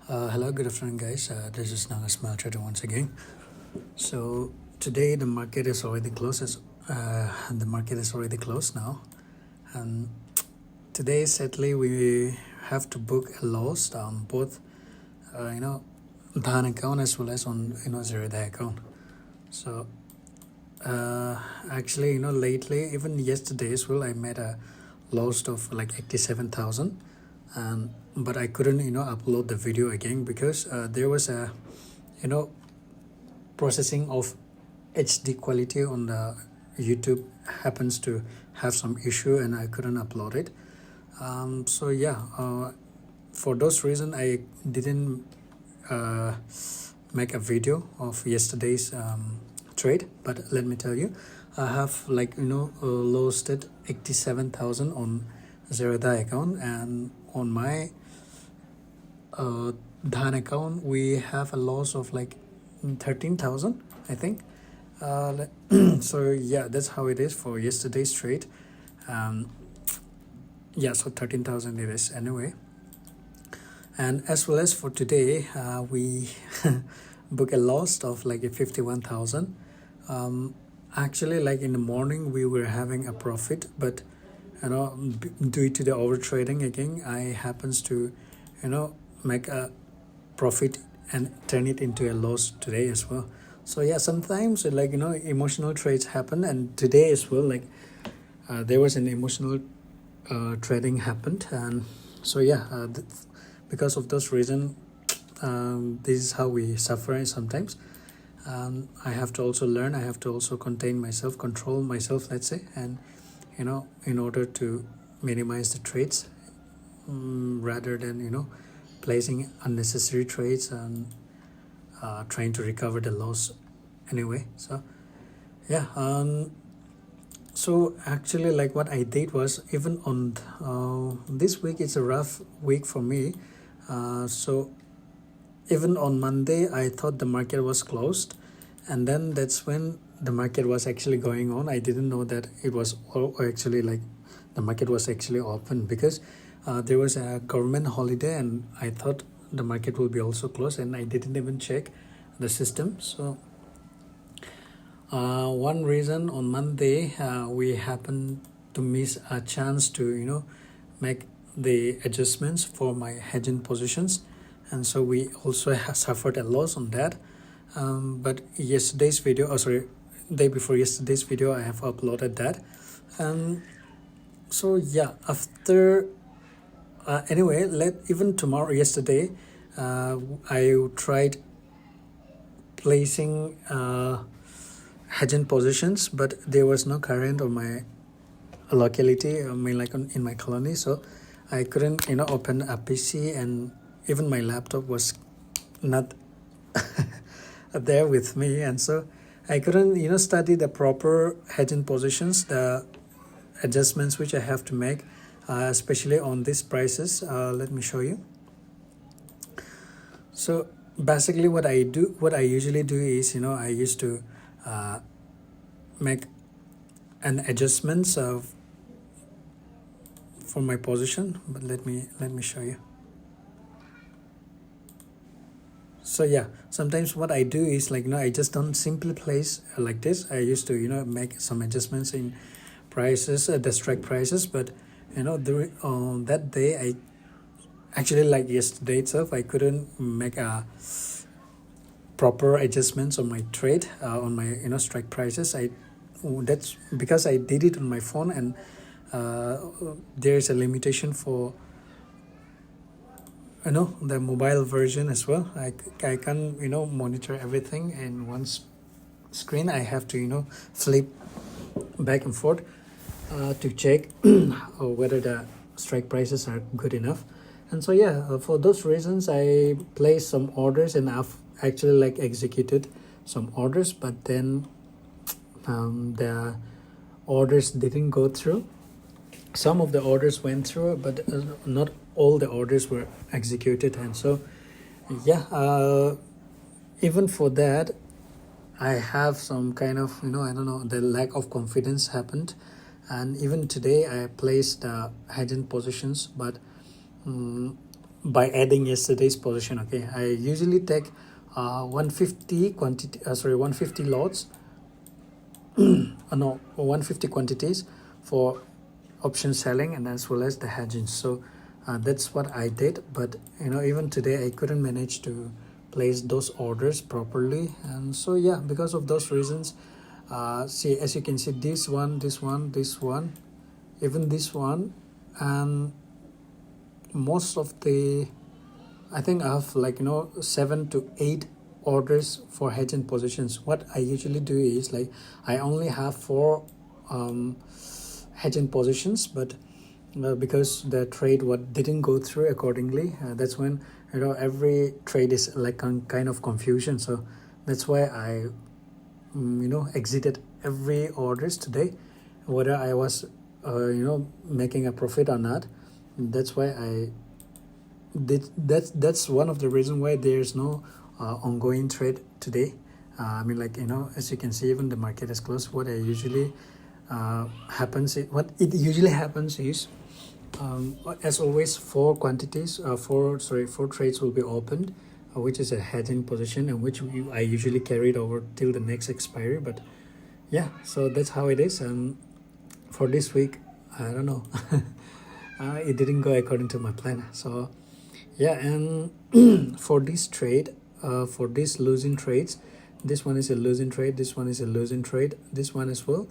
Hello, good afternoon, guys. This is Naga Smile Trader once again. So today the market is already closed. The market is already closed now, and today sadly we have to book a loss on both, Dhan account as well as on Zerodha account. So actually, lately, even yesterday as well, I made a loss of like 87,000, and but I couldn't upload the video again because there was a you know processing of HD quality on the YouTube happens to have some issue and I couldn't upload it. So yeah, for those reasons I didn't make a video of yesterday's trade. But let me tell you, I have lost it 87,000 on Zerodha account, and on my Dhan account we have a loss of like 13,000, I think. So yeah, that's how it is for yesterday's trade. Yeah, so 13,000 it is anyway. And as well as for today, we book a loss of like a 51,000. Actually, like in the morning we were having a profit, but due to the over trading again, I happens to make a profit and turn it into a loss today as well. So yeah, sometimes emotional trades happen, and today as well, there was an emotional trading happened, and so yeah, because of those reasons, this is how we suffer sometimes. I have to also learn, I have to also contain myself, control myself, let's say, and in order to minimize the trades, rather than placing unnecessary trades and trying to recover the loss anyway. So yeah, so actually like what I did was, even on this week it's a rough week for me. So even on Monday I thought the market was closed, and then that's when the market was actually going on. I didn't know that it was actually like the market was actually open, because there was a government holiday and I thought the market will be also closed, and I didn't even check the system. So one reason, on Monday we happened to miss a chance to make the adjustments for my hedging positions, and so we also suffered a loss on that. But yesterday's video, day before yesterday's video, I have uploaded that. So yeah, after anyway, even tomorrow, yesterday, I tried placing hedging positions, but there was no current on my locality, I mean like in my colony, so I couldn't open a PC, and even my laptop was not there with me, and so I couldn't study the proper hedging positions, the adjustments which I have to make, especially on these prices. Let me show you. So basically what I usually do is I used to make an adjustments of for my position, but let me show you. So yeah, sometimes what I do is I just don't simply place like this. I used to make some adjustments in prices, the strike prices, but during that day, I actually, like yesterday itself, I couldn't make a proper adjustments on my trade, on my strike prices. That's because I did it on my phone, and there is a limitation for the mobile version as well. I can monitor everything in one screen. I have to flip back and forth to check whether the strike prices are good enough. And so yeah, for those reasons I placed some orders, and I've actually executed some orders, but then the orders didn't go through. Some of the orders went through, but not all the orders were executed. And so yeah, even for that, I have some kind of I don't know, the lack of confidence happened. And even today I placed hedging positions, but by adding yesterday's position. Okay, I usually take 150 quantity, 150 lots, no, 150 quantities for option selling and as well as the hedging. So that's what I did, but even today I couldn't manage to place those orders properly, and so yeah, because of those reasons, see, as you can see, this one, even this one, and most of the, I think I have 7 to 8 orders for hedging positions. What I usually do is I only have 4 hedging positions, but because the trade didn't go through accordingly, that's when every trade is kind of confusion. So that's why I exited every orders today, whether I was making a profit or not. That's why I did. That's one of the reasons why there's no ongoing trade today. As you can see, even the market is closed. What usually happens is as always, 4 quantities, 4 trades will be opened, which is a hedging position, and which I usually carried over till the next expiry. But yeah, so that's how it is. And for this week, I don't know, it didn't go according to my plan. So yeah, and for this trade, for these losing trades, this one is a losing trade, this one is a losing trade, this one as well.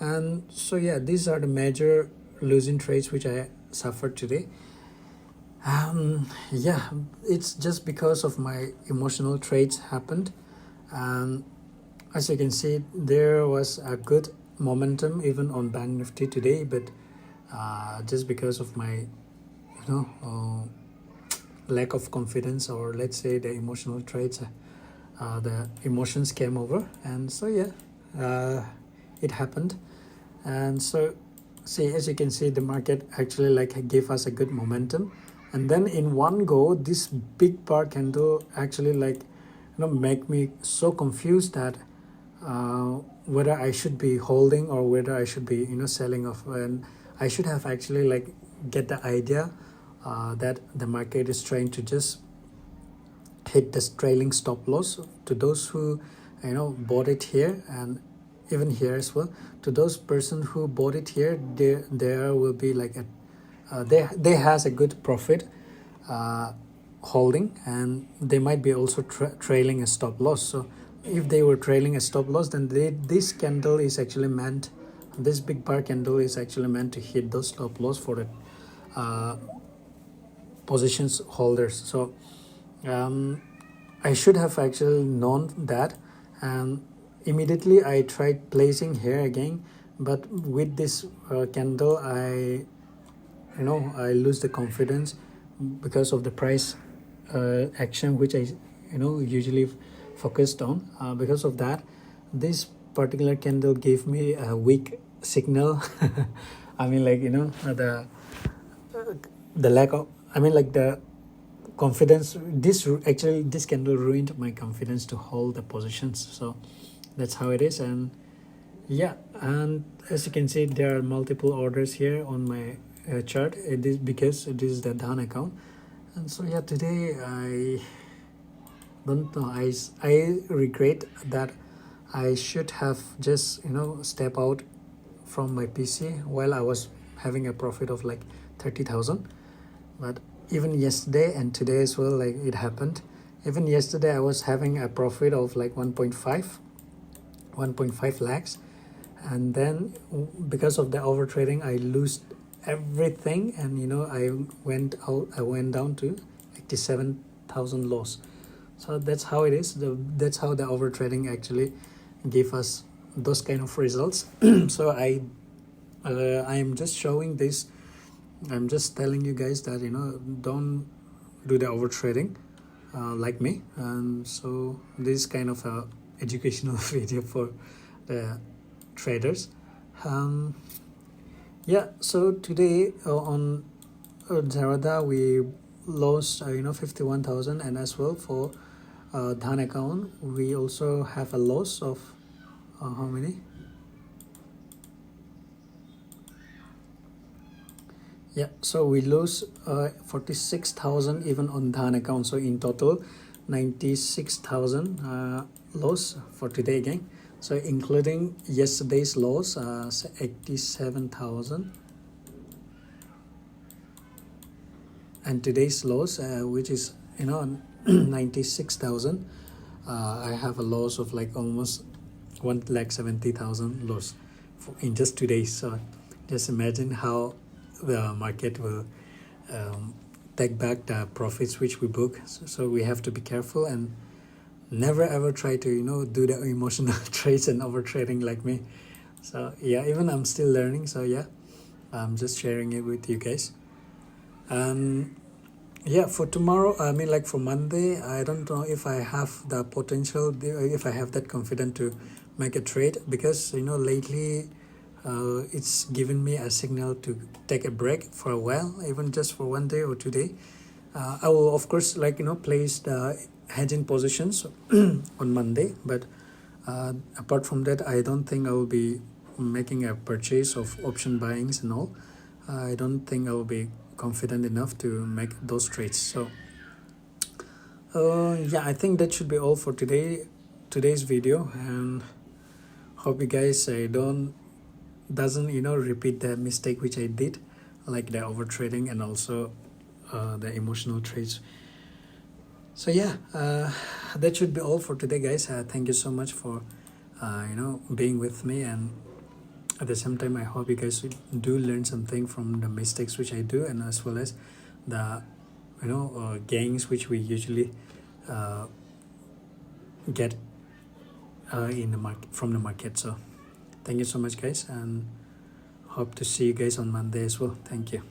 And so yeah, these are the major losing trades which I suffered today. Yeah, it's just because of my emotional trades happened. And as you can see, there was a good momentum even on Bank Nifty today, but just because of my lack of confidence, or let's say the emotional traits, the emotions came over, and so yeah, it happened. And so see, as you can see, the market actually gave us a good momentum, and then in one go this big bar candle actually make me so confused that whether I should be holding or whether I should be selling off. And I should have actually get the idea that the market is trying to just hit this trailing stop loss. To those who bought it here and even here as well, to those person who bought it here, there will be they has a good profit holding, and they might be also trailing a stop loss. So if they were trailing a stop loss, then this candle is actually meant, this big bar candle is actually meant to hit those stop loss for the positions holders. So I should have actually known that, and immediately I tried placing here again, but with this candle I lose the confidence because of the price action which I usually focused on. Because of that, this particular candle gave me a weak signal. The lack of, the confidence. This candle ruined my confidence to hold the positions. So that's how it is. And yeah, and as you can see, there are multiple orders here on my chart. It is because this is the Dhan account. And so yeah, today I don't know, I regret that I should have just step out from my PC while I was having a profit of 30,000. But even yesterday and today as well, it happened. Even yesterday I was having a profit of 1.5 lakhs, and then because of the over trading I lost everything, and I went down to 87,000 loss. So that's how it is. That's how the over trading actually gave us those kind of results. So I am just showing this. I'm just telling you guys that don't do the over trading like me. And so this is kind of a educational video for the traders. Yeah, so today on Zerodha we lost 51,000, and as well for Dhan account we also have a loss of how many? Yeah, so we lose 46,000 even on Dhan account. So in total, 96,000 loss for today again. So including yesterday's loss, 87,000, and today's loss, which is 96,000. I have a loss of like almost 1,70,000 loss in just 2 days. So just imagine how the market will take back the profits which we book. So we have to be careful and never ever try to do the emotional trades and over trading like me. So yeah, even I'm still learning. So yeah, I'm just sharing it with you guys. And yeah, for tomorrow, I mean, like for Monday, I don't know if I have the potential, if I have that confidence to make a trade, because lately it's given me a signal to take a break for a while, even just for 1 day or 2 day. I will of course place the hedging positions on Monday, but apart from that, I don't think I will be making a purchase of option buyings and all. I don't think I will be confident enough to make those trades. So yeah, I think that should be all for today's video, and hope you guys doesn't repeat the mistake which I did, like the over trading and also the emotional trades. So yeah, that should be all for today, guys. Thank you so much for being with me, and at the same time, I hope you guys do learn something from the mistakes which I do, and as well as the gains which we usually get in the market, from the market. So thank you so much, guys, and hope to see you guys on Monday as well. Thank you.